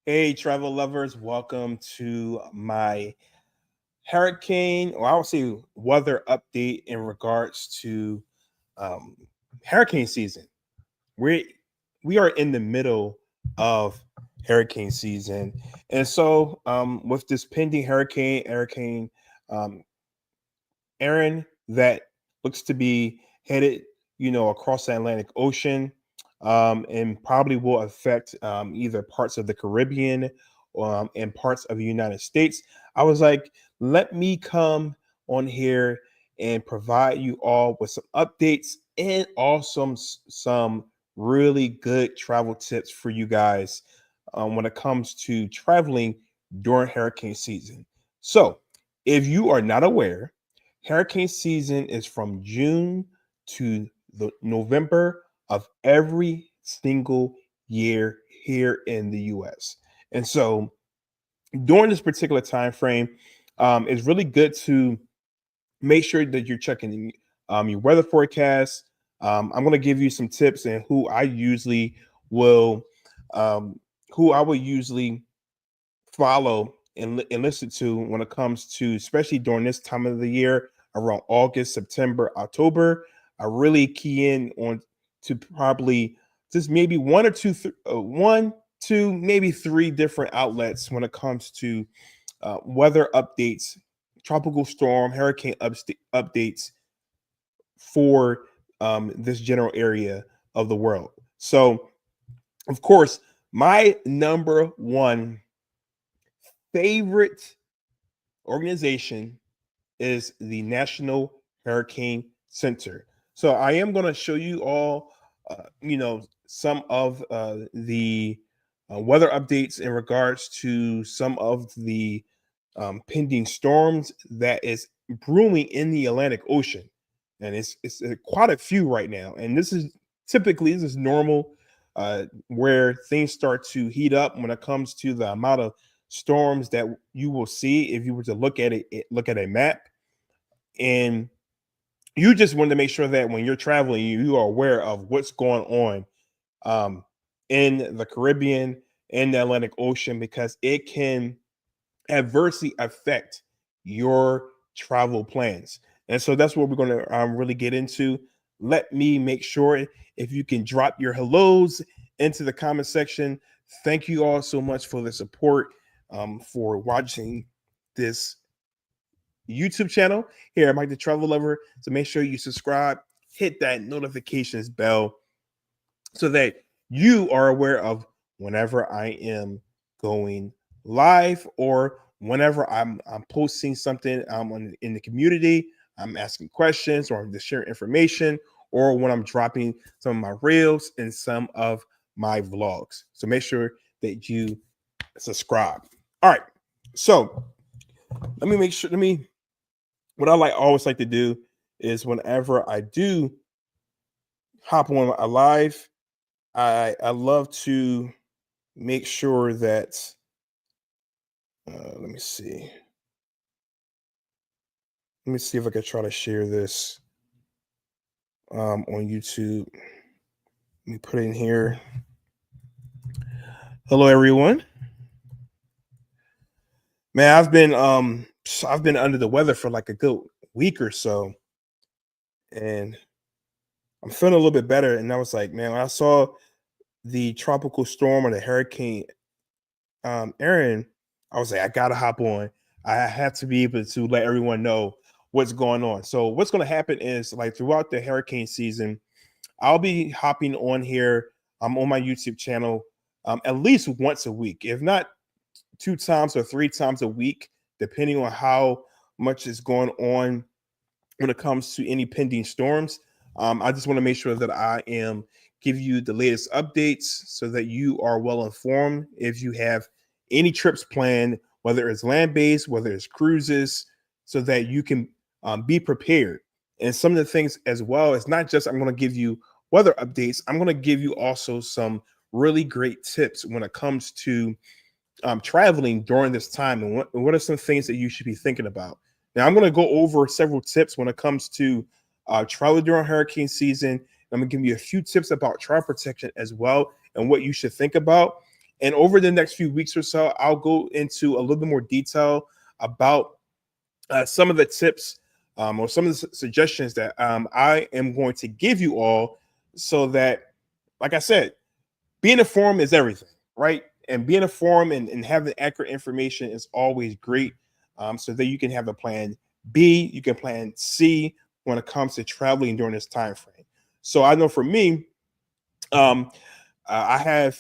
Hey, travel lovers, welcome to my hurricane, or I would say weather update in regards to um, hurricane season. We we are in the middle of hurricane season, and so with this pending Hurricane um, Erin, that looks to be headed, across the Atlantic Ocean, and probably will affect either parts of the Caribbean and parts of the United States. I was like, let me come on here and provide you all with some updates and also some really good travel tips for you guys when it comes to traveling during hurricane season. So, if you are not aware, hurricane season is from June to the November of every single year here in the US. And so during this particular time frame, it's really good to make sure that you're checking your weather forecast. I'm going to give you some tips and will um, who I will usually follow and listen to when it comes to, especially during this time of the year, around August, September, October. I really key in on to probably just maybe one, two, maybe three different outlets when it comes to weather updates, tropical storm, updates for this general area of the world. So, of course, my number one favorite organization is the National Hurricane Center. So I am going to show you all, some of the weather updates in regards to some of the pending storms that is brewing in the Atlantic Ocean, and it's quite a few right now. And this is normal, where things start to heat up when it comes to the amount of storms that you will see if you were to look at a map. And you just want to make sure that when you're traveling, you are aware of what's going on um, in the Caribbean and the Atlantic Ocean, because it can adversely affect your travel plans. And so that's what we're going to really get into. Let me make sure if you can drop your hellos into the comment section. Thank you all so much for the support, for watching this YouTube channel here at Mike the Travel Lover. So make sure you subscribe, hit that notifications bell so that you are aware of whenever I am going live, or whenever I'm posting something in the community. I'm asking questions, or I'm just sharing information, or when I'm dropping some of my reels and some of my vlogs. So make sure that you subscribe. All right. So let me make sure. What I always like to do is whenever I do hop on a live, I love to make sure that let me see. Let me see if I can try to share this on YouTube. Let me put it in here. Hello, everyone. Man, I've been under the weather for like a good week or so, and I'm feeling a little bit better. And I was like, man, when I saw the tropical storm or the hurricane Erin, I was like, I gotta hop on. I have to be able to let everyone know what's going on. So what's going to happen is, like, throughout the hurricane season, I'll be hopping on here on my YouTube channel at least once a week, if not two times or three times a week, depending on how much is going on when it comes to any pending storms. I just want to make sure that I am give you the latest updates so that you are well informed. If you have any trips planned, whether it's land based, whether it's cruises, so that you can be prepared. And some of the things as well, it's not just I'm going to give you weather updates. I'm going to give you also some really great tips when it comes to traveling during this time, and what are some things that you should be thinking about. Now, I'm going to go over several tips when it comes to travel during hurricane season. I'm going to give you a few tips about travel protection as well, and what you should think about. And over the next few weeks or so, I'll go into a little bit more detail about some of the tips or some of the suggestions that I am going to give you all so that, like I said, being informed is everything, right? And being informed and having accurate information is always great, so that you can have a plan B, you can plan C when it comes to traveling during this time frame. So I know for me, um, I have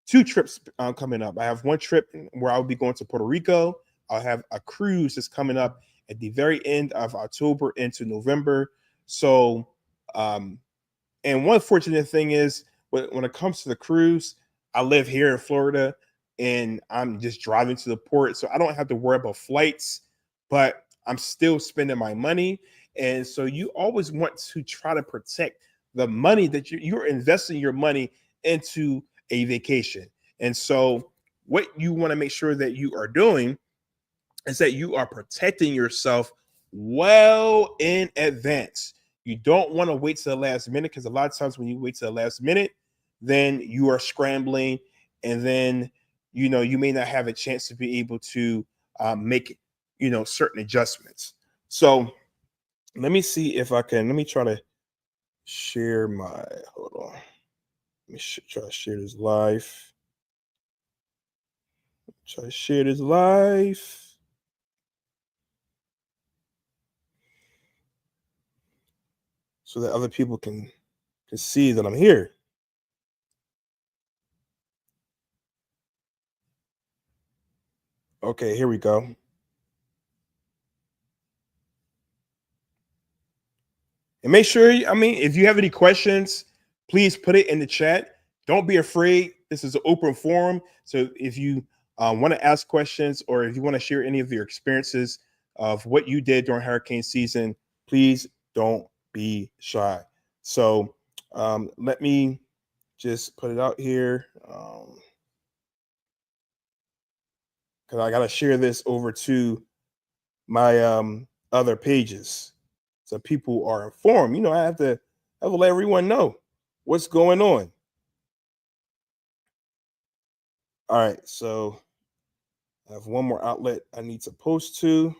two trips coming up. I have one trip where I'll be going to Puerto Rico. I'll have a cruise that's coming up at the very end of October into November. So, um, and one fortunate thing is when it comes to the cruise, I live here in Florida and I'm just driving to the port. So I don't have to worry about flights, but I'm still spending my money. And so you always want to try to protect the money that you're investing your money into a vacation. And so what you want to make sure that you are doing is that you are protecting yourself well in advance. You don't want to wait to the last minute, because a lot of times when you wait to the last minute, then you are scrambling, and then you may not have a chance to be able to make certain adjustments. So let me see if I can. Let me try to share my. Hold on. Let me try to share this live. Try to share this live. So that other people can see that I'm here. Okay, here we go. And make sure, if you have any questions, please put it in the chat. Don't be afraid. This is an open forum. So if you want to ask questions, or if you want to share any of your experiences of what you did during hurricane season, please don't be shy. So let me just put it out here. Because I got to share this over to my other pages so people are informed. I have to let everyone know what's going on. All right, so I have one more outlet I need to post to.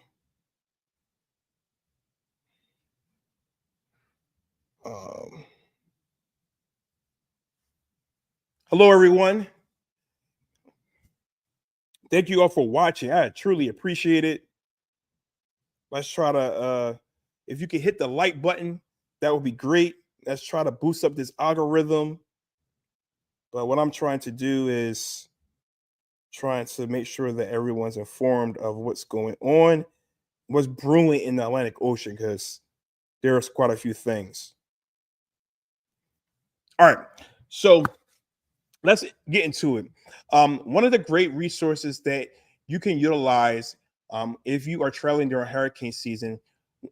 Um, Hello, everyone. Thank you all for watching. I truly appreciate it. Let's try to, if you can hit the like button, that would be great. Let's try to boost up this algorithm. But what I'm trying to do is trying to make sure that everyone's informed of what's going on, what's brewing in the Atlantic Ocean, because there's quite a few things. All right, so let's get into it. One of the great resources that you can utilize if you are traveling during hurricane season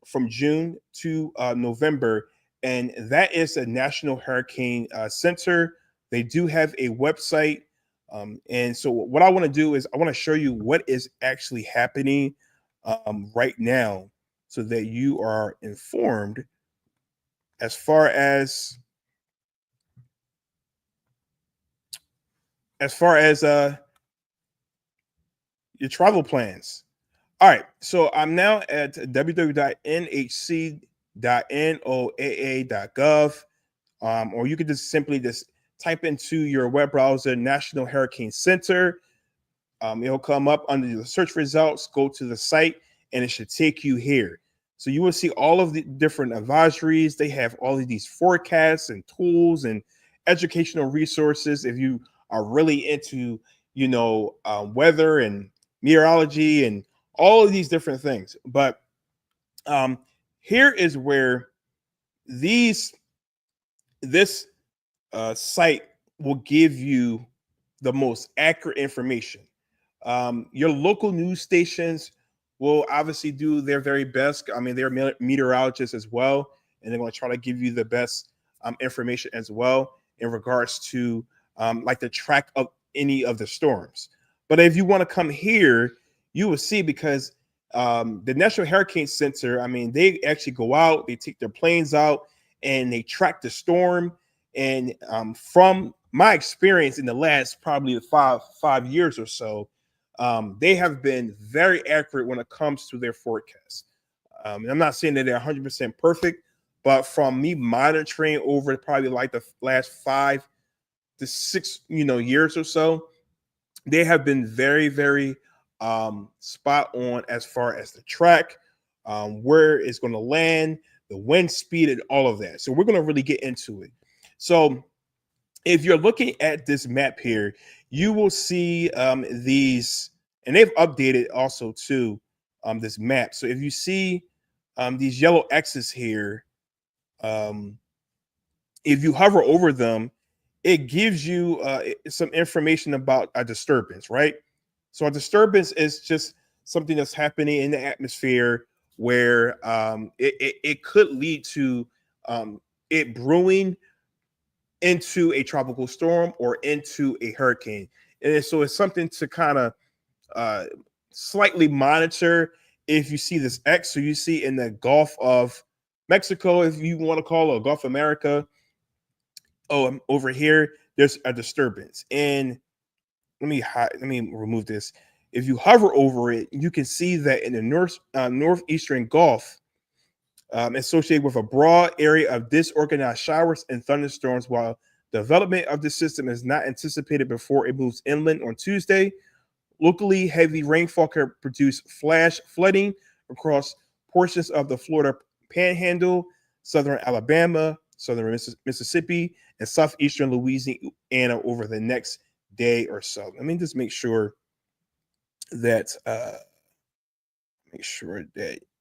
from June to November, and that is the National Hurricane Center. They do have a website. And so, what I want to do is I want to show you what is actually happening right now, so that you are informed as far as your travel plans. All right, so I'm now at www.nhc.noaa.gov, or you could just simply just type into your web browser National Hurricane Center. It'll come up under the search results. Go to the site, and it should take you here. So you will see all of the different advisories. They have all of these forecasts and tools and educational resources. If you are really into, weather and meteorology and all of these different things. But here is where this site will give you the most accurate information. Your local news stations will obviously do their very best. They're meteorologists as well, and they're going to try to give you the best information as well in regards to like the track of any of the storms. But if you want to come here, you will see, because the National Hurricane Center, they actually go out, they take their planes out, and they track the storm, And from my experience in the last probably five years or so, they have been very accurate when it comes to their forecast. And I'm not saying that they're 100% perfect, but from me monitoring over probably like the last 5 to 6 years or so, they have been very, very spot on as far as the track, where it's going to land, the wind speed, and all of that. So we're going to really get into it. So if you're looking at this map here, you will see these, and they've updated also to this map. So if you see these yellow X's here, um, if you hover over them, it gives you some information about a disturbance, right? So a disturbance is just something that's happening in the atmosphere where it could lead to it brewing into a tropical storm or into a hurricane. And so it's something to kind of uh, slightly monitor if you see this X. So you see in the Gulf of Mexico, if you want to call it, or Gulf America. Oh, over here, there's a disturbance. And let me remove this. If you hover over it, you can see that in the northeastern Gulf, associated with a broad area of disorganized showers and thunderstorms, while development of the system is not anticipated before it moves inland on Tuesday. Locally, heavy rainfall can produce flash flooding across portions of the Florida Panhandle, southern Alabama, southern Mississippi, and southeastern Louisiana over the next day or so. Let me just make sure that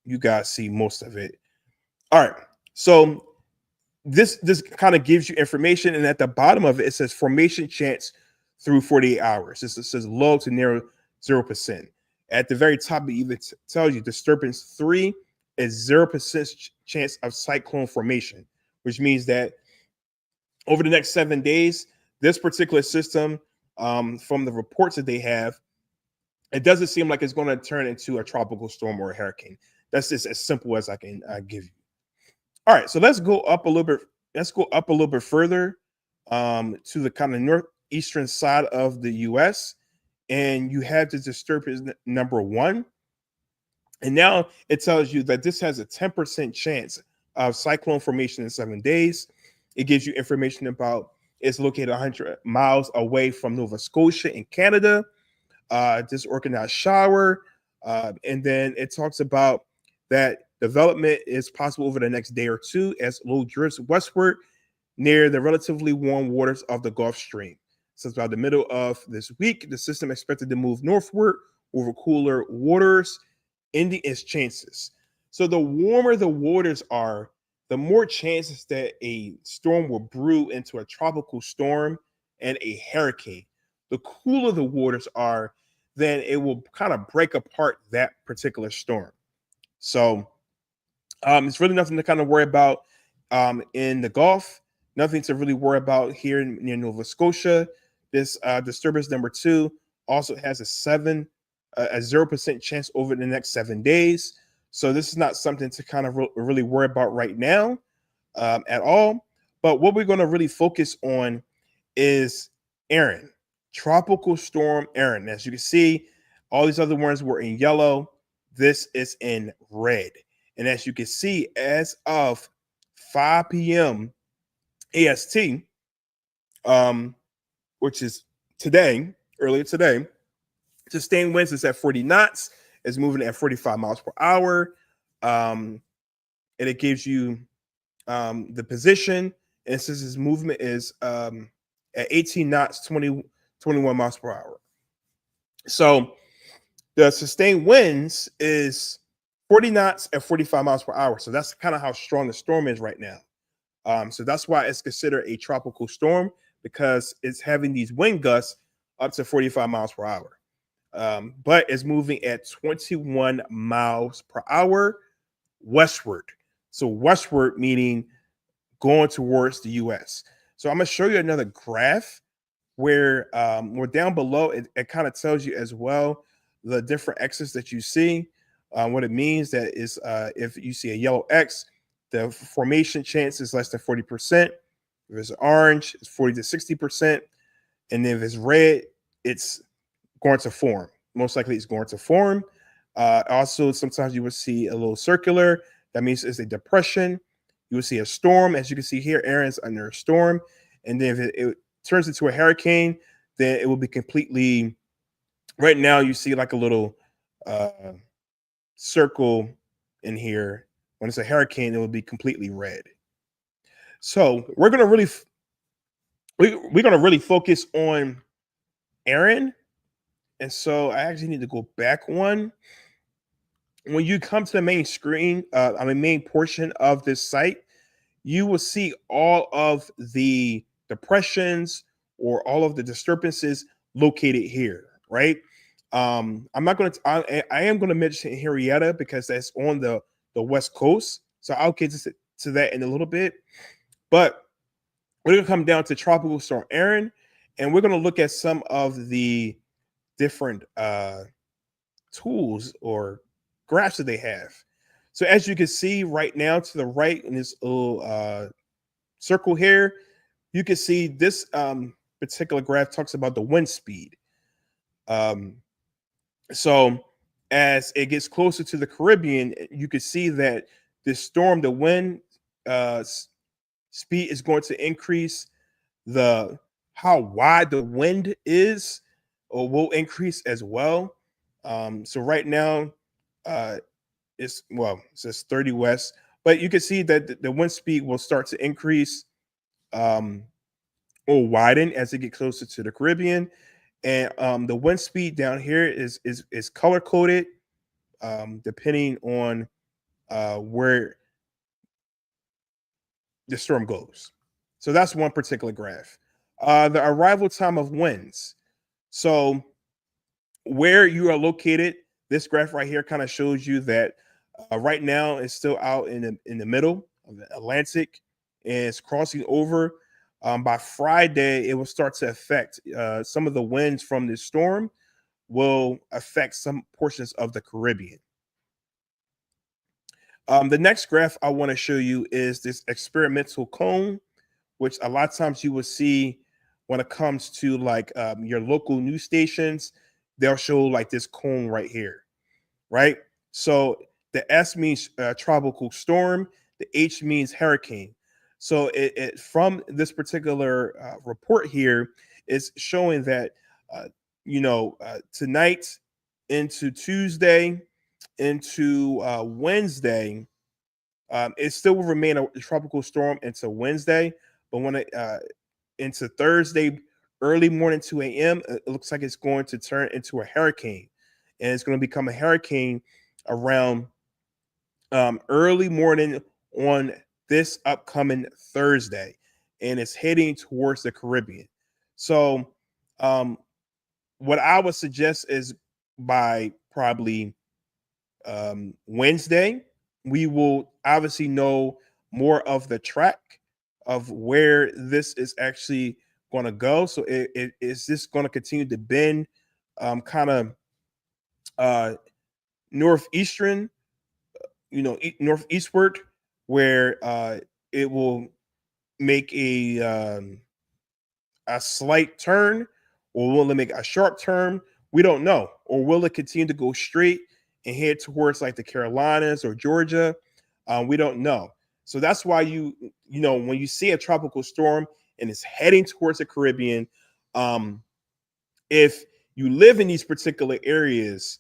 you guys see most of it. All right, so this kind of gives you information, and at the bottom of it, it says formation chance through 48 hours. It says low to near 0%. At the very top, it even tells you disturbance 3 is 0% chance of cyclone formation, which means that over the next 7 days, this particular system, from the reports that they have, it doesn't seem like it's going to turn into a tropical storm or a hurricane. That's just as simple as I can give you. All right, so let's go up a little bit. Let's go up a little bit further to the kind of northeastern side of the U.S. And you have the disturbance number 1. And now it tells you that this has a 10% chance of cyclone formation in 7 days. It gives you information about it's located 100 miles away from Nova Scotia in Canada. Disorganized shower. And then it talks about that development is possible over the next day or two as low drifts westward near the relatively warm waters of the Gulf Stream. Since about the middle of this week, the system expected to move northward over cooler waters, ending its chances. So the warmer the waters are, the more chances that a storm will brew into a tropical storm and a hurricane. The cooler the waters are, then it will kind of break apart that particular storm. So it's really nothing to kind of worry about in the Gulf. Nothing to really worry about here near Nova Scotia. This disturbance number 2 also has a 0% chance over the next 7 days. So this is not something to kind of really worry about right now at all. But what we're going to really focus on is Erin, Tropical Storm Erin. As you can see, all these other ones were in yellow. This is in red. And as you can see, as of 5 p.m. AST, which is earlier today, sustained winds is at 40 knots. It's moving at 45 miles per hour. And it gives you the position. And since its movement is at 18 knots, 21 miles per hour. So the sustained winds is 40 knots at 45 miles per hour. So that's kind of how strong the storm is right now. So that's why it's considered a tropical storm, because it's having these wind gusts up to 45 miles per hour. But it's moving at 21 miles per hour westward. So westward meaning going towards the U.S. So I'm going to show you another graph where we're down below. It kind of tells you as well the different X's that you see. What it means that is if you see a yellow X, the formation chance is less than 40%. If it's orange, it's 40 to 60%. And if it's red, it's going to form. Most likely it's going to form. Also, sometimes you will see a little circular. That means it's a depression. You will see a storm. As you can see here, Erin's under a storm. And then if it turns into a hurricane, then it will be completely, right now you see like a little circle in here. When it's a hurricane, it will be completely red. So we're gonna really we're gonna really focus on Erin. And so I actually need to go back one. When you come to the main screen, main portion of this site, you will see all of the depressions or all of the disturbances located here, right? I'm not going to. I am going to mention Henrietta because that's on the west coast. So I'll get to that in a little bit. But we're going to come down to Tropical Storm Erin, and we're going to look at some of the different tools or graphs that they have. So as you can see right now to the right in this little circle here, you can see this particular graph talks about the wind speed. So as it gets closer to the Caribbean, you can see that this storm, the wind speed is going to increase. The how wide the wind is or will increase as well. So right now, it says 30 west, but you can see that the wind speed will start to increase or widen as it gets closer to the Caribbean. And the wind speed down here is color coded depending on where the storm goes. So that's one particular graph. The arrival time of winds. So where you are located, this graph right here kind of shows you that right now it's still out in the middle of the Atlantic and it's crossing over. By Friday, it will start to affect some of the winds from this storm will affect some portions of the Caribbean. The next graph I want to show you is this experimental cone, which a lot of times you will see when it comes to like your local news stations. They'll show like this cone right here, right? So the S means tropical storm, the H means hurricane. So it from this particular report here is showing that tonight into Tuesday into Wednesday, it still will remain a tropical storm into Wednesday, but when it into Thursday early morning 2 a.m., it looks like it's going to turn into a hurricane, and it's going to become a hurricane around early morning on this upcoming Thursday, and it's heading towards the Caribbean. So, what I would suggest is by probably Wednesday, we will obviously know more of the track of where this is actually going to go. So, is this going to continue to bend kind of northeastern, northeastward, where it will make a slight turn, or will it make a sharp turn? We don't know. Or will it continue to go straight and head towards like the Carolinas or Georgia? We don't know. So that's why when you see a tropical storm and it's heading towards the Caribbean, if you live in these particular areas,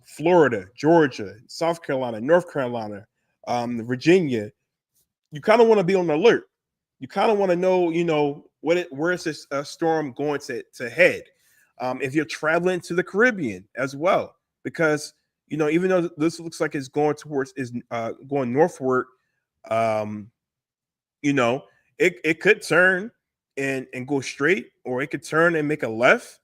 Florida, Georgia, South Carolina, North Carolina, Virginia, you kind of want to be on alert. You kind of want to know, where is this storm going to head? If you're traveling to the Caribbean as well, because even though this looks like it's going going northward, it could turn and go straight, or it could turn and make a left,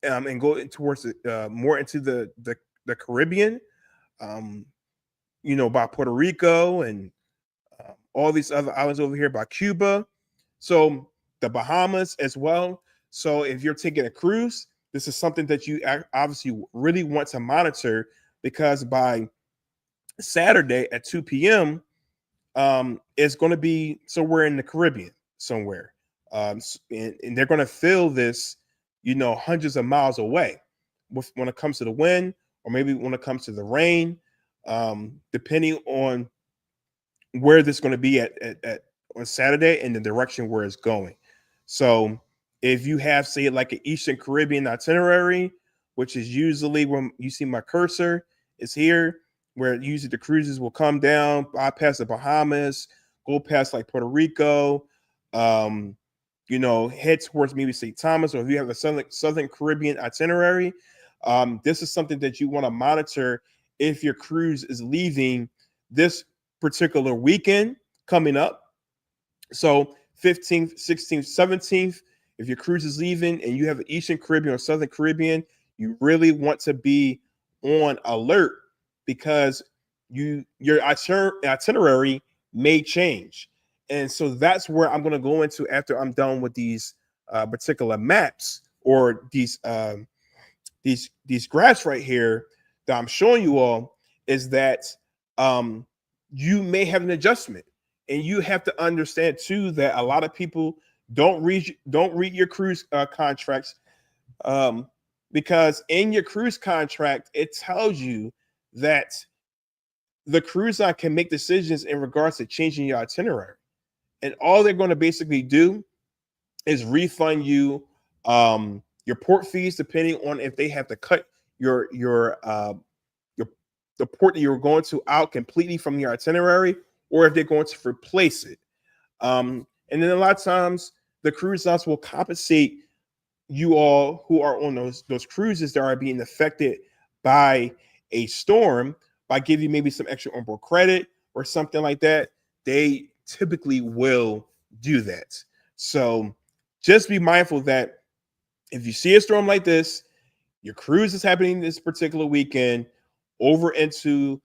and go towards more into the Caribbean, by Puerto Rico and all these other islands over here by Cuba. So the Bahamas as well. So if you're taking a cruise, this is something that you obviously really want to monitor, because by Saturday at 2 p.m., it's going to be somewhere in the Caribbean. somewhere, and they're going to feel this, hundreds of miles away, when it comes to the wind, or maybe when it comes to the rain, depending on where this is going to be at on Saturday and the direction where it's going. So if you have, say, like an Eastern Caribbean itinerary, which is usually when you see my cursor is here, where usually the cruises will come down, bypass the Bahamas, go past like Puerto Rico, um, head towards maybe St. Thomas, or if you have a Southern Caribbean itinerary, this is something that you want to monitor if your cruise is leaving this particular weekend coming up. So 15th, 16th, 17th, if your cruise is leaving and you have an Eastern Caribbean or Southern Caribbean, you really want to be on alert, because your itinerary may change. And so that's where I'm going to go into after I'm done with these particular maps, or these graphs right here that I'm showing you all, is that you may have an adjustment, and you have to understand too that a lot of people don't read your cruise contracts, because in your cruise contract it tells you that the cruise line can make decisions in regards to changing your itinerary, and all they're going to basically do is refund you your port fees, depending on if they have to cut your the port that you're going to out completely from your itinerary, or if they're going to replace it. And then a lot of times the cruise lines will compensate you all who are on those cruises that are being affected by a storm, by giving you maybe some extra onboard credit or something like that. They typically will do that. So just be mindful that if you see a storm like this, your cruise is happening this particular weekend over into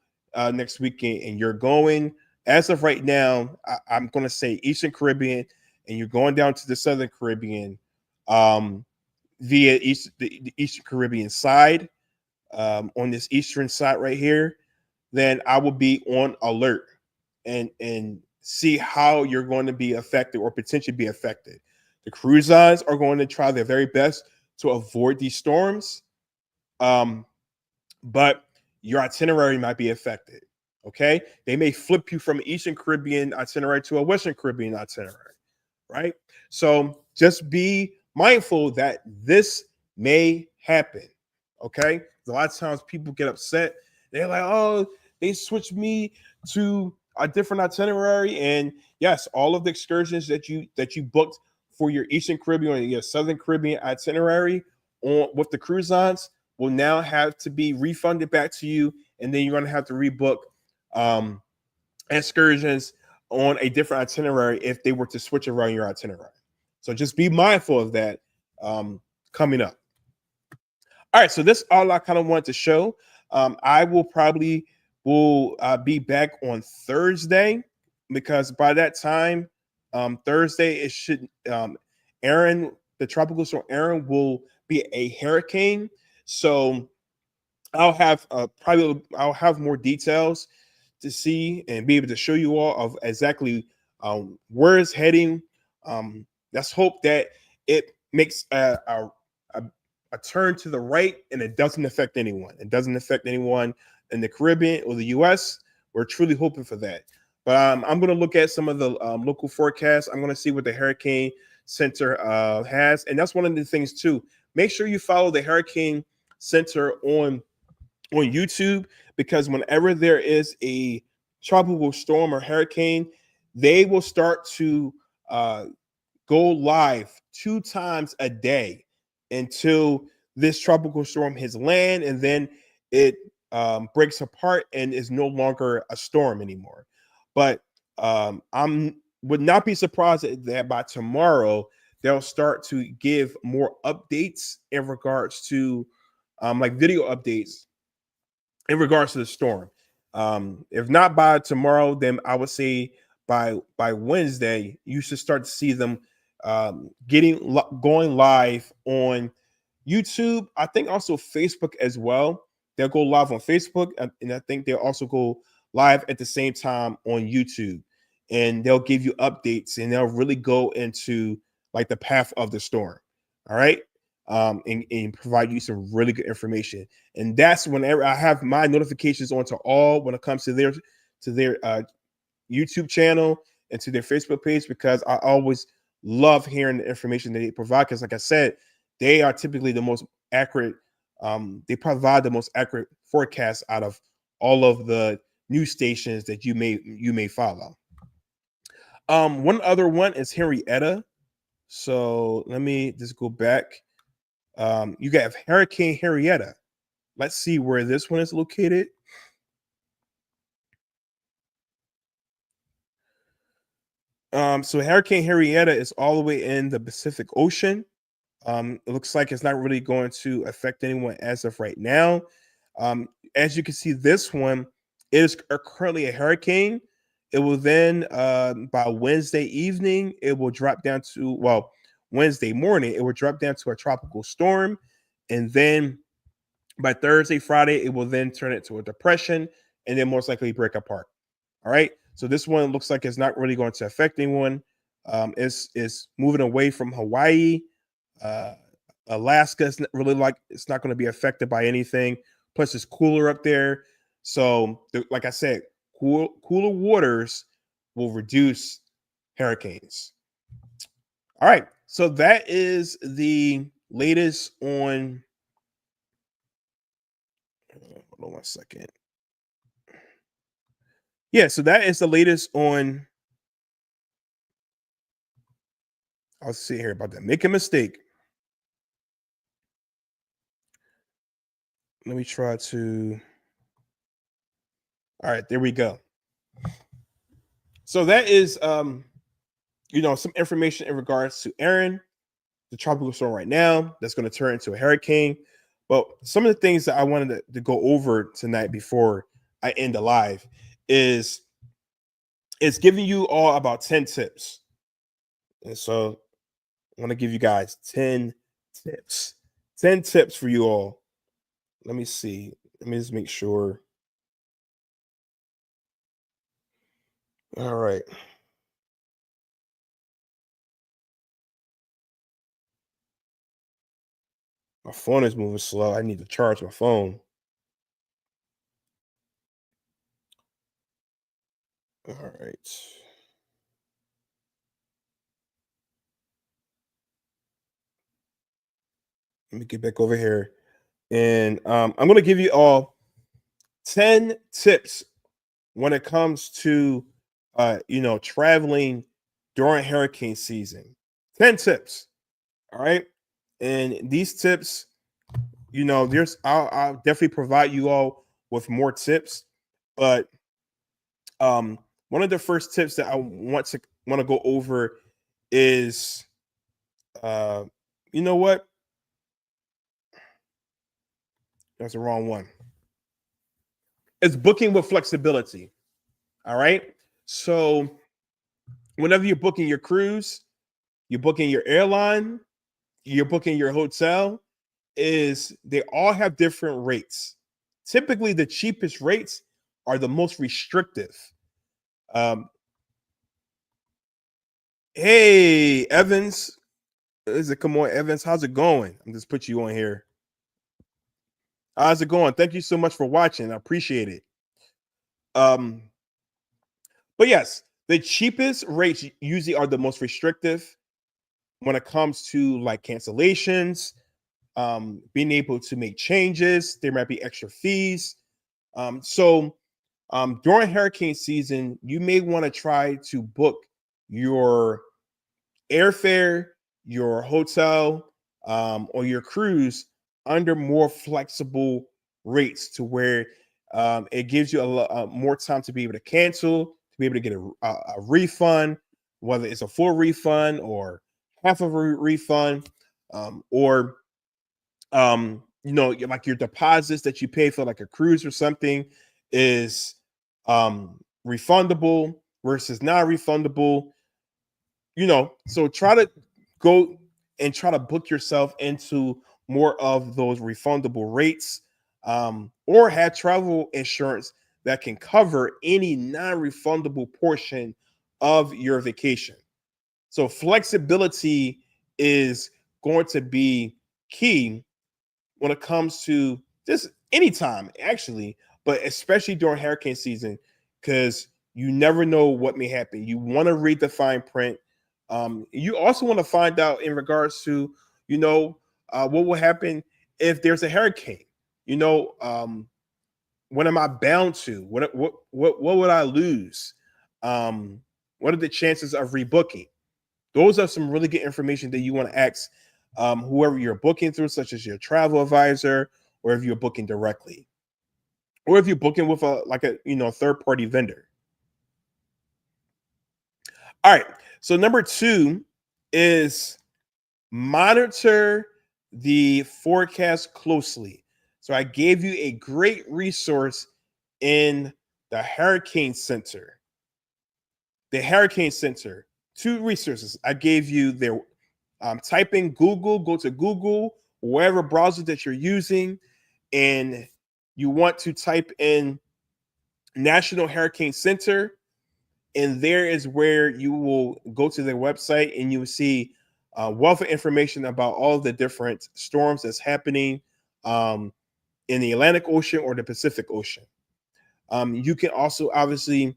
next weekend, and you're going, as of right now, I'm going to say Eastern Caribbean, and you're going down to the Southern Caribbean, via the Eastern Caribbean side, on this eastern side right here, then I will be on alert and see how you're going to be affected or potentially be affected. The cruise lines are going to try their very best to avoid these storms, but your itinerary might be affected. Okay, they may flip you from an Eastern Caribbean itinerary to a Western Caribbean itinerary, right? So just be mindful that this may happen. Okay, a lot of times people get upset. They're like, "Oh, they switched me to a different itinerary." And yes, all of the excursions that you booked for your Eastern Caribbean or your Southern Caribbean itinerary on with the cruise lines will now have to be refunded back to you, and then you're going to have to rebook um, excursions on a different itinerary if they were to switch around your itinerary. So just be mindful of that coming up. All right, so this all I kind of wanted to show. I will probably will be back on Thursday, because by that time, Thursday it should Erin, the tropical storm Erin, will be a hurricane. So I'll have more details to see and be able to show you all of exactly where it's heading. Let's hope that it makes a, a turn to the right and it doesn't affect anyone. It doesn't affect anyone in the Caribbean or the U.S. We're truly hoping for that. But I'm going to look at some of the local forecasts. I'm going to see what the Hurricane Center has. And that's one of the things, too. Make sure you follow the Hurricane Center on YouTube, because whenever there is a tropical storm or hurricane, they will start to go live 2 times a day until this tropical storm hits land, and then it breaks apart and is no longer a storm anymore. But I'm would not be surprised that by tomorrow they'll start to give more updates in regards to like video updates in regards to the storm. If not by tomorrow, then I would say by Wednesday, you should start to see them going live on YouTube. I think also Facebook as well. They'll go live on Facebook, and I think they'll also go live at the same time on YouTube. and they'll give you updates, and they'll really go into like the path of the storm. All right. And provide you some really good information. And that's whenever I have my notifications on to all when it comes to their YouTube channel and to their Facebook page, because I always love hearing the information that they provide. Because, like I said, they are typically the most accurate. They provide the most accurate forecasts out of all of the news stations that you may follow. One other one is Henrietta. So let me just go back. You got Hurricane Henrietta. Let's see where this one is located. So Hurricane Henrietta is all the way in the Pacific Ocean. It looks like it's not really going to affect anyone as of right now. As you can see, this one is currently a hurricane. It will then, by Wednesday evening, it will drop down to, well, Wednesday morning, it will drop down to a tropical storm. And then by Thursday, Friday, it will then turn into a depression and then most likely break apart. All right. So this one looks like it's not really going to affect anyone. It's moving away from Hawaii. Uh, Alaska is really like it's not going to be affected by anything. Plus, it's cooler up there. So, like I said, cooler waters will reduce hurricanes. All right. So that is the latest on. Hold on one second. Yeah, so that is the latest on. I'll see here about that. Make a mistake. Let me try to. All right, there we go. So that is some information in regards to Erin, the tropical storm right now that's going to turn into a hurricane. But some of the things that I wanted to go over tonight before I end the live is it's giving you all about 10 tips. And so I want to give you guys 10 tips. 10 tips for you all. Let me see. Let me just make sure. All right. My phone is moving slow. I need to charge my phone. All right. Let me get back over here. And I'm going to give you all 10 tips when it comes to, traveling during hurricane season. 10 tips. All right. And these tips, I'll definitely provide you all with more tips. But one of the first tips that I want to go over is, uh, you know what? That's the wrong one. It's booking with flexibility. All right. So whenever you're booking your cruise, you're booking your airline, you're booking your hotel, is they all have different rates. Typically, the cheapest rates are the most restrictive. Um, hey, Evans. Is it come on, Evans? How's it going? I'm just put you on here. How's it going? Thank you so much for watching. I appreciate it. Um, but yes, the cheapest rates usually are the most restrictive when it comes to like cancellations, being able to make changes. There might be extra fees. So during hurricane season, you may want to try to book your airfare, your hotel, or your cruise under more flexible rates to where it gives you more time to be able to cancel, to be able to get a refund, whether it's a full refund or half of a refund, or like your deposits that you pay for like a cruise or something is refundable versus non-refundable. So try to go and try to book yourself into more of those refundable rates, or have travel insurance that can cover any non-refundable portion of your vacation. So flexibility is going to be key when it comes to just anytime, actually, but especially during hurricane season, because you never know what may happen. You want to read the fine print. You also want to find out in regards to, what will happen if there's a hurricane. You know, what am I bound to? What would I lose? Um, what are the chances of rebooking? Those are some really good information that you want to ask whoever you're booking through, such as your travel advisor, or if you're booking directly, or if you're booking with a third party vendor. All right. So number two is monitor the forecast closely. So I gave you a great resource in the Hurricane Center. The Hurricane Center, two resources. I gave you their type in Google, go to Google, whatever browser that you're using, and you want to type in National Hurricane Center. And there is where you will go to their website and you will see wealth of information about all the different storms that's happening in the Atlantic Ocean or the Pacific Ocean. You can also obviously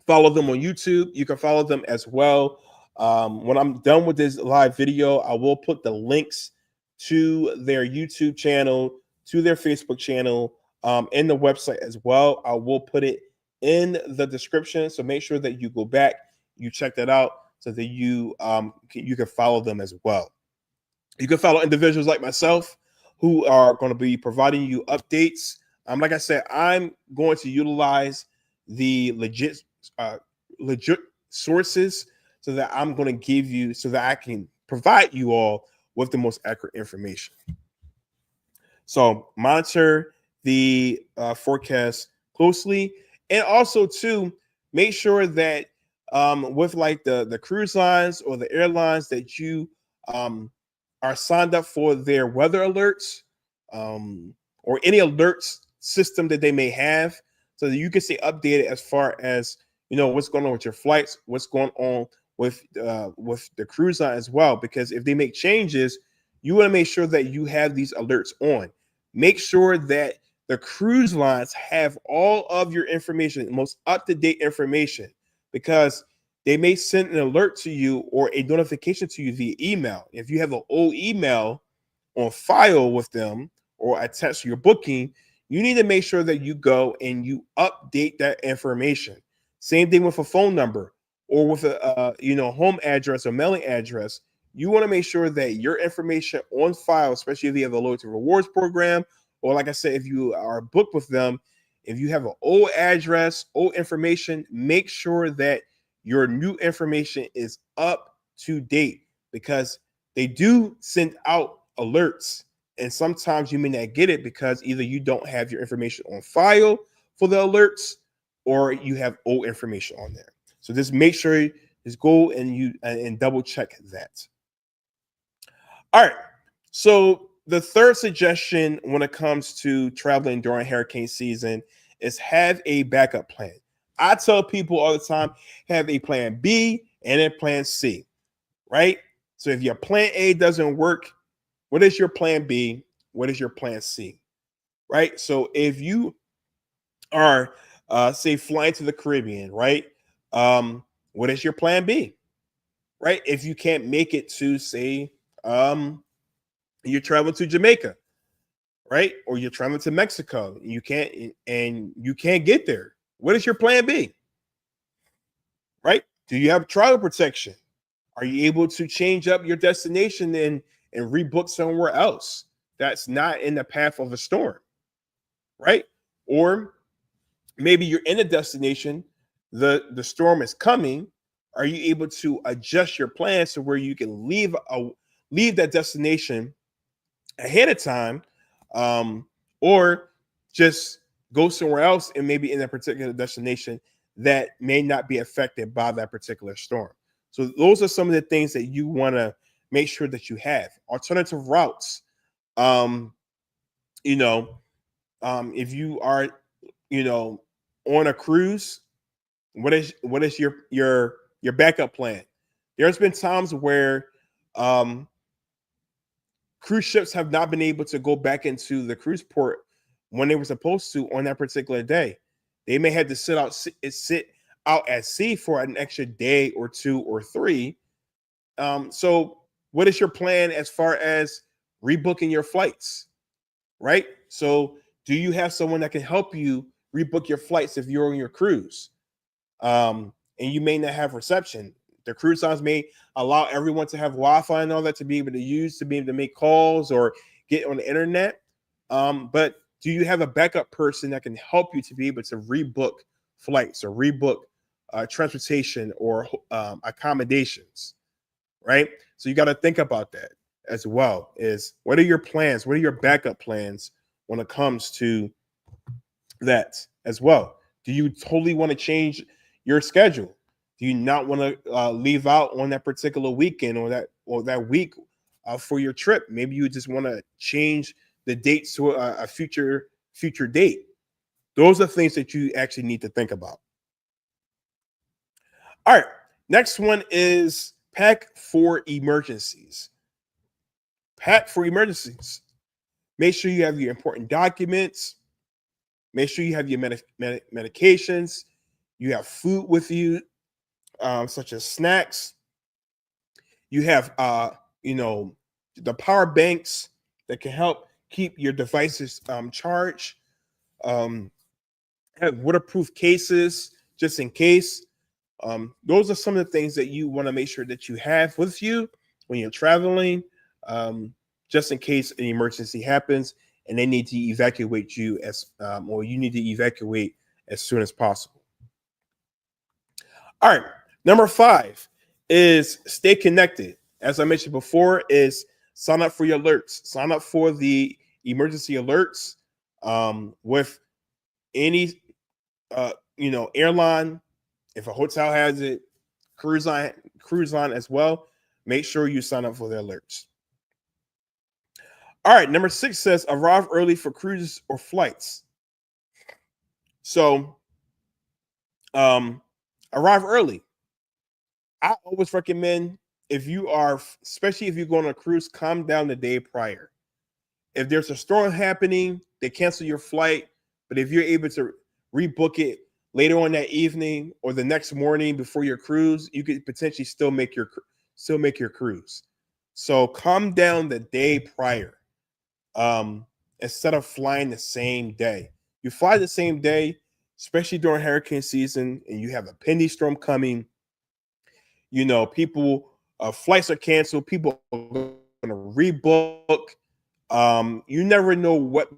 follow them on YouTube. You can follow them as well. When I'm done with this live video, I will put the links to their YouTube channel, to their Facebook channel, and the website as well. I will put it in the description. So make sure that you go back, you check that out so that you can follow them as well. You can follow individuals like myself who are going to be providing you updates. Like I said, I'm going to utilize the legit sources so that I'm going to give you so that I can provide you all with the most accurate information. So monitor the forecast closely, and also too make sure that with like the cruise lines or the airlines that you are signed up for their weather alerts or any alerts system that they may have, so that you can stay updated as far as what's going on with your flights, what's going on with the cruise line as well. Because if they make changes, you want to make sure that you have these alerts on. Make sure that the cruise lines have all of your information, most up-to-date information, because they may send an alert to you or a notification to you via email. If you have an old email on file with them or attached to your booking, you need to make sure that you go and you update that information. Same thing with a phone number or with a home address or mailing address. You want to make sure that your information on file, especially if you have a loyalty rewards program, or like I said, if you are booked with them, if you have an old address, old information, make sure that your new information is up to date, because they do send out alerts, and sometimes you may not get it because either you don't have your information on file for the alerts or you have old information on there. So just make sure just go and double check that. All right. So the third suggestion when it comes to traveling during hurricane season is have a backup plan. I tell people all the time, have a plan B and a plan C, right? So if your plan A doesn't work, what is your plan B? What is your plan C? Right? So if you are say flying to the Caribbean, right? What is your plan B? Right? If you can't make it to say you're traveling to Jamaica, right? Or you're traveling to Mexico, you can't get there. What is your plan B? Right? Do you have travel protection? Are you able to change up your destination and rebook somewhere else that's not in the path of a storm? Right? Or maybe you're in a destination, the storm is coming. Are you able to adjust your plans to where you can leave that destination ahead of time, or just go somewhere else and maybe in a particular destination that may not be affected by that particular storm? So those are some of the things that you want to make sure that you have. Alternative routes. Um, you know, if you are, on a cruise, What is your backup plan? There's been times where um, cruise ships have not been able to go back into the cruise port when they were supposed to on that particular day. They may have to sit out at sea for an extra day or two or three. So, what is your plan as far as rebooking your flights? Right. So, do you have someone that can help you rebook your flights if you're on your cruise? And you may not have reception. The cruise lines may allow everyone to have Wi-Fi and all that to be able to use to be able to make calls or get on the internet. But do you have a backup person that can help you to be able to rebook flights or rebook transportation or accommodations? Right. So you got to think about that as well. Is what are your plans? What are your backup plans when it comes to that as well? Do you totally want to change your schedule? Do you not want to leave out on that particular weekend or that week for your trip? Maybe you just want to change the dates to a future date. Those are things that you actually need to think about. All right, next one is pack for emergencies. Pack for emergencies. Make sure you have your important documents. Make sure you have your medications. You have food with you, such as snacks. You have, the power banks that can help keep your devices charged. Um, have waterproof cases just in case. Those are some of the things that you want to make sure that you have with you when you're traveling, just in case an emergency happens and they need to evacuate you or you need to evacuate as soon as possible. All right, number 5 is stay connected. As I mentioned before, is sign up for your alerts. Sign up for the emergency alerts with any airline. If a hotel has it, cruise line as well. Make sure you sign up for the alerts. All right, number 6 says arrive early for cruises or flights. So, arrive early. I always recommend especially if you're going on a cruise, come down the day prior. If there's a storm happening, they cancel your flight. But if you're able to rebook it later on that evening or the next morning before your cruise, you could potentially still make your cruise. So come down the day prior, instead of flying the same day. You fly the same day, especially during hurricane season, and you have a pending storm coming. People flights are canceled. People are going to rebook. You never know what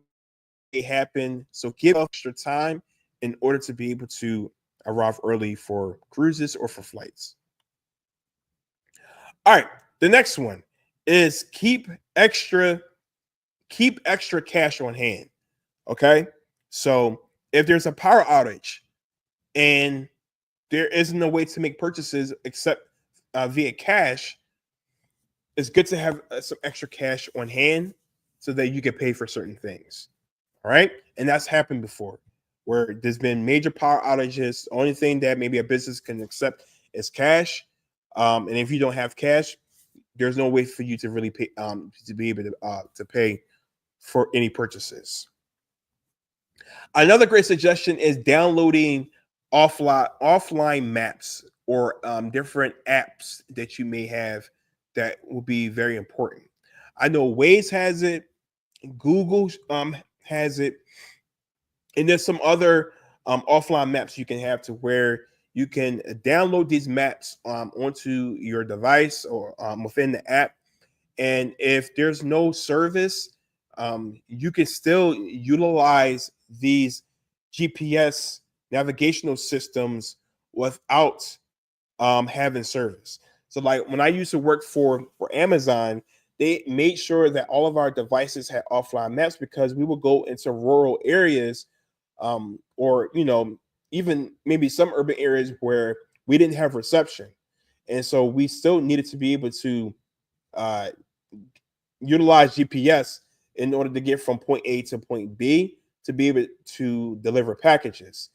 may happen. So give extra time in order to be able to arrive early for cruises or for flights. All right. The next one is keep extra cash on hand. Okay. So if there's a power outage and there isn't a way to make purchases except via cash, it's good to have some extra cash on hand so that you can pay for certain things. All right. And that's happened before where there's been major power outages. The only thing that maybe a business can accept is cash. And if you don't have cash, there's no way for you to really pay, to be able to pay for any purchases. Another great suggestion is downloading offline maps or different apps that you may have that will be very important. I know Waze has it, Google has it, and there's some other offline maps you can have to where you can download these maps onto your device or within the app. And if there's no service, you can still utilize these GPS navigational systems without having service. So, like when I used to work for Amazon, they made sure that all of our devices had offline maps because we would go into rural areas, or even maybe some urban areas where we didn't have reception, and so we still needed to be able to uh, utilize GPS in order to get from point A to point B to be able to deliver packages.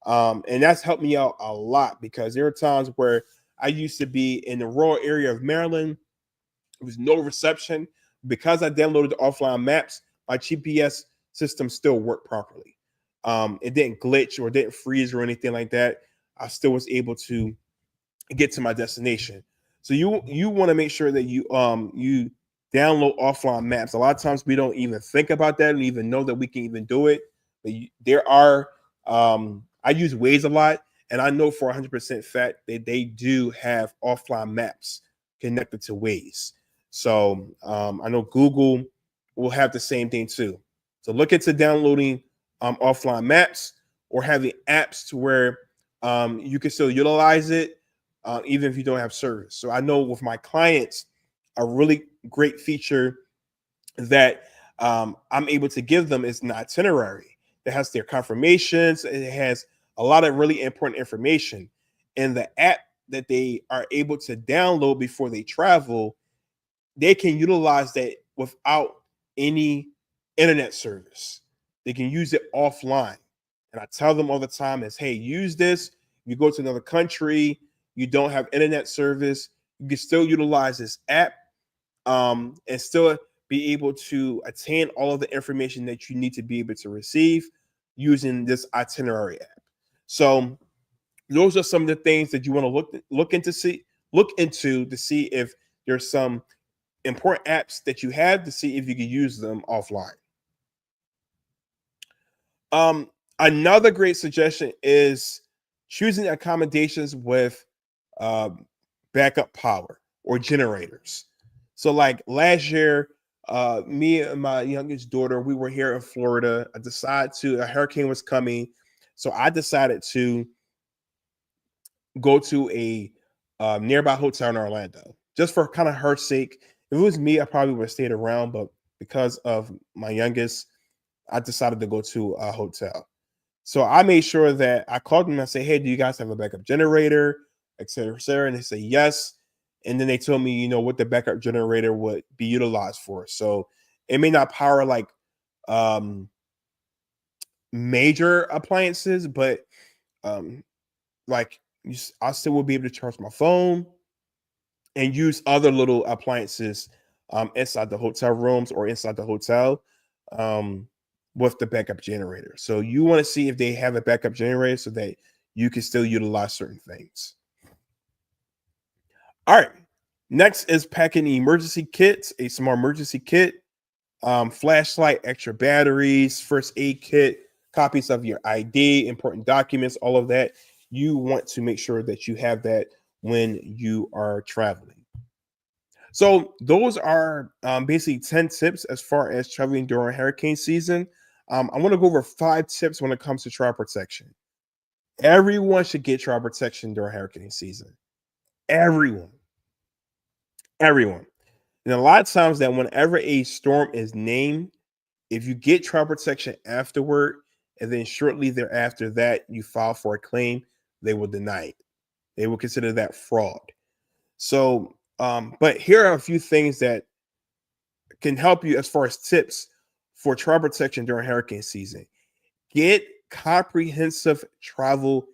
And that's helped me out a lot because there are times where I used to be in the rural area of Maryland. There was no reception. Because I downloaded the offline maps, my GPS system still worked properly. It didn't glitch or didn't freeze or anything like that. I still was able to get to my destination. So you want to make sure that you download offline maps. A lot of times we don't even think about that and even know that we can even do it. But there are I use Waze a lot, and I know for 100% fact that they do have offline maps connected to Waze. So I know Google will have the same thing too. So look into downloading offline maps or having apps to where you can still utilize it even if you don't have service. So I know with my clients, a really great feature that I'm able to give them is an itinerary that has their confirmations. It has a lot of really important information. And the app that they are able to download before they travel, they can utilize that without any internet service. They can use it offline. And I tell them all the time is, hey, use this. You go to another country, you don't have internet service, you can still utilize this app and still be able to attain all of the information that you need to be able to receive using this itinerary app. So those are some of the things that you want to look into to see if there's some important apps that you have to see if you can use them offline. Another great suggestion is choosing accommodations with um, backup power or generators. So, like last year, me and my youngest daughter, we were here in Florida. I decided a hurricane was coming, so I decided to go to a nearby hotel in Orlando just for kind of her sake. If it was me, I probably would have stayed around, but because of my youngest, I decided to go to a hotel. So I made sure that I called them and I said, hey, do you guys have a backup generator, et cetera, et cetera? And they say yes. And then they told me, what the backup generator would be utilized for. So it may not power like um, major appliances, but um, like I still will be able to charge my phone and use other little appliances inside the hotel rooms or inside the hotel um, with the backup generator. So you want to see if they have a backup generator so that you can still utilize certain things. All right. Next is packing emergency kits, a small emergency kit, flashlight, extra batteries, first aid kit, copies of your ID, important documents, all of that. You want to make sure that you have that when you are traveling. So those are basically 10 tips as far as traveling during hurricane season. I want to go over 5 tips when it comes to travel protection. Everyone should get travel protection during hurricane season. Everyone. Everyone. And a lot of times that whenever a storm is named, if you get travel protection afterward, and then shortly thereafter that you file for a claim, they will deny it. They will consider that fraud. So, but here are a few things that can help you as far as tips for travel protection during hurricane season. Get comprehensive travel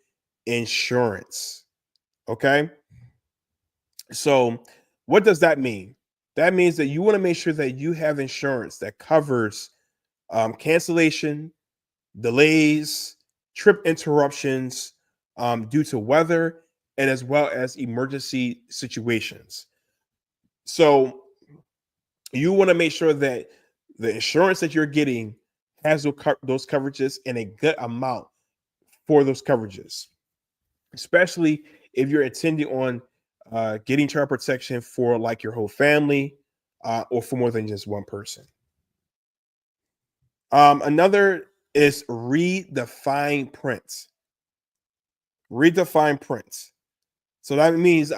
insurance. Okay. So, what does that mean? That means that you want to make sure that you have insurance that covers cancellation, delays, trip interruptions due to weather, and as well as emergency situations. So, you want to make sure that the insurance that you're getting has those coverages in a good amount for those coverages, especially if you're intending on getting child protection for like your whole family or for more than just one person. Another is read the fine print. Read the fine print. So that means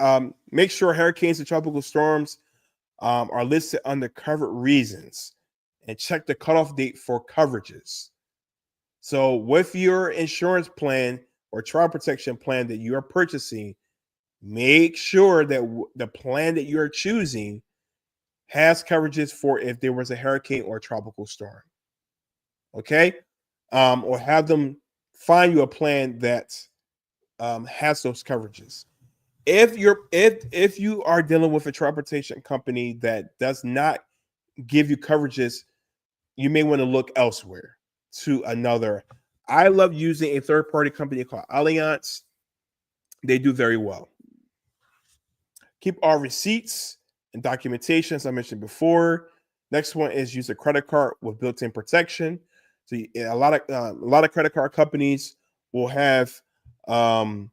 make sure hurricanes and tropical storms are listed under covered reasons and check the cutoff date for coverages. So, with your insurance plan or child protection plan that you are purchasing, make sure that the plan that you're choosing has coverages for if there was a hurricane or a tropical storm. Okay. Or have them find you a plan that has those coverages. If you are dealing with a transportation company that does not give you coverages, you may want to look elsewhere to another. I love using a third party company called Allianz. They do very well. Keep all receipts and documentation, as I mentioned before. Next one is use a credit card with built-in protection. So a lot of credit card companies will have um,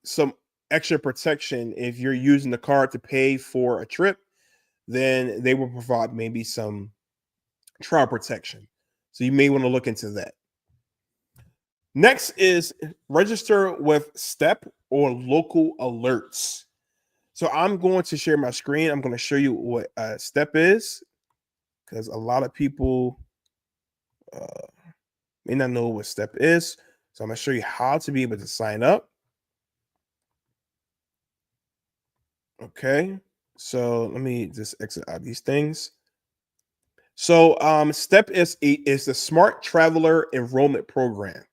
some extra protection if you're using the card to pay for a trip. Then they will provide maybe some trial protection. So you may want to look into that. Next is register with STEP or local alerts. So I'm going to share my screen. I'm going to show you what STEP is, because a lot of people may not know what STEP is. So I'm going to show you how to be able to sign up. Okay. So let me just exit out these things. So STEP is the Smart Traveler Enrollment Program.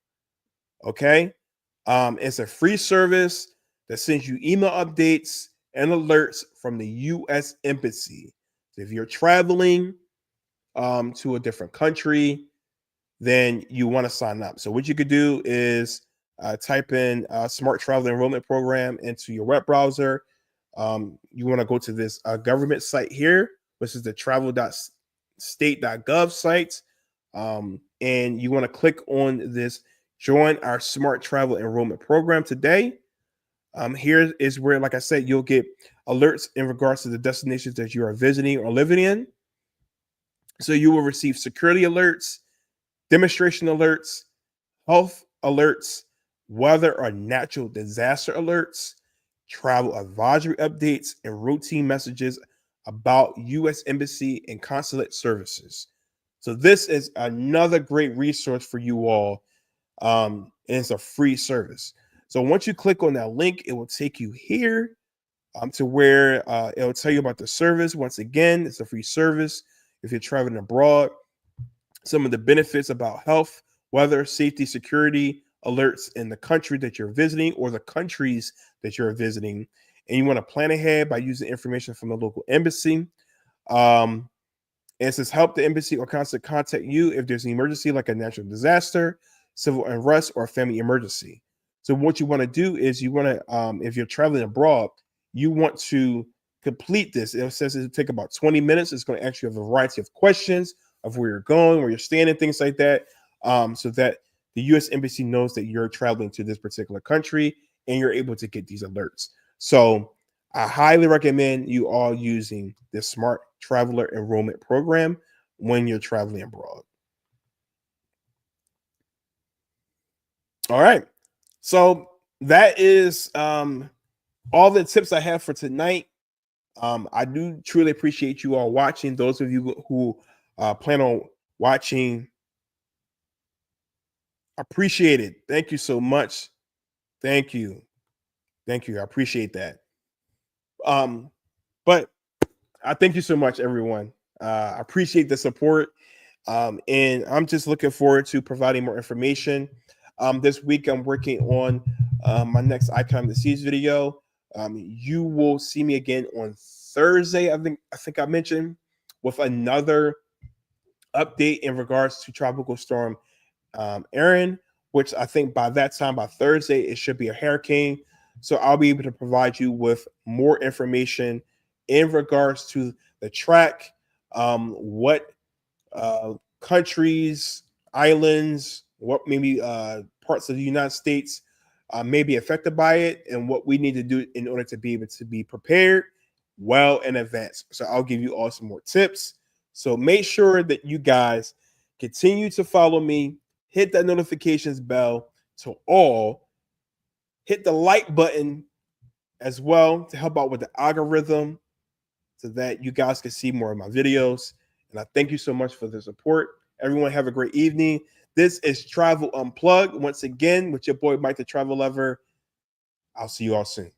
Okay. It's a free service that sends you email updates and alerts from the U.S. Embassy. So if you're traveling to a different country, then you want to sign up. So what you could do is type in Smart Traveler Enrollment Program into your web browser. You want to go to this government site here, which is the travel.state.gov site. And you want to click on this Join Our Smart Travel Enrollment Program today. Here is where, like I said, you'll get alerts in regards to the destinations that you are visiting or living in. So you will receive security alerts, demonstration alerts, health alerts, weather or natural disaster alerts, travel advisory updates, and routine messages about U.S. Embassy and consulate services. So this is another great resource for you all. And it's a free service. So once you click on that link, it will take you here to where it'll tell you about the service. Once again, it's a free service. If you're traveling abroad, some of the benefits about health, weather, safety, security alerts in the country that you're visiting or the countries that you're visiting. And you want to plan ahead by using information from the local embassy. It says help the embassy or consulate contact you if there's an emergency like a natural disaster, civil unrest, or a family emergency. So what you want to do is you want to, if you're traveling abroad, you want to complete this. It says it'll take about 20 minutes. It's going to ask you a variety of questions of where you're going, where you're staying, and things like that, so that the U.S. Embassy knows that you're traveling to this particular country and you're able to get these alerts. So I highly recommend you all using this Smart Traveler Enrollment Program when you're traveling abroad. All right. So that is all the tips I have for tonight. I do truly appreciate you all watching. Those of you who plan on watching, appreciate it. Thank you so much. Thank you. Thank you. I appreciate that. But I thank you so much, everyone. I appreciate the support. And I'm just looking forward to providing more information. This week, I'm working on my next Icon of the Seas video. You will see me again on Thursday. I think I mentioned with another update in regards to Tropical Storm Erin, which I think by that time, by Thursday, it should be a hurricane. So I'll be able to provide you with more information in regards to the track, what countries, islands, what maybe parts of the United States may be affected by it, and what we need to do in order to be able to be prepared well in advance. So I'll give you all some more tips. So make sure that you guys continue to follow me, hit that notifications bell to all, hit the like button as well to help out with the algorithm so that you guys can see more of my videos. And I thank you so much for the support. Everyone have a great evening. This is Travel Unplugged once again with your boy Mike the Travel Lover. I'll see you all soon.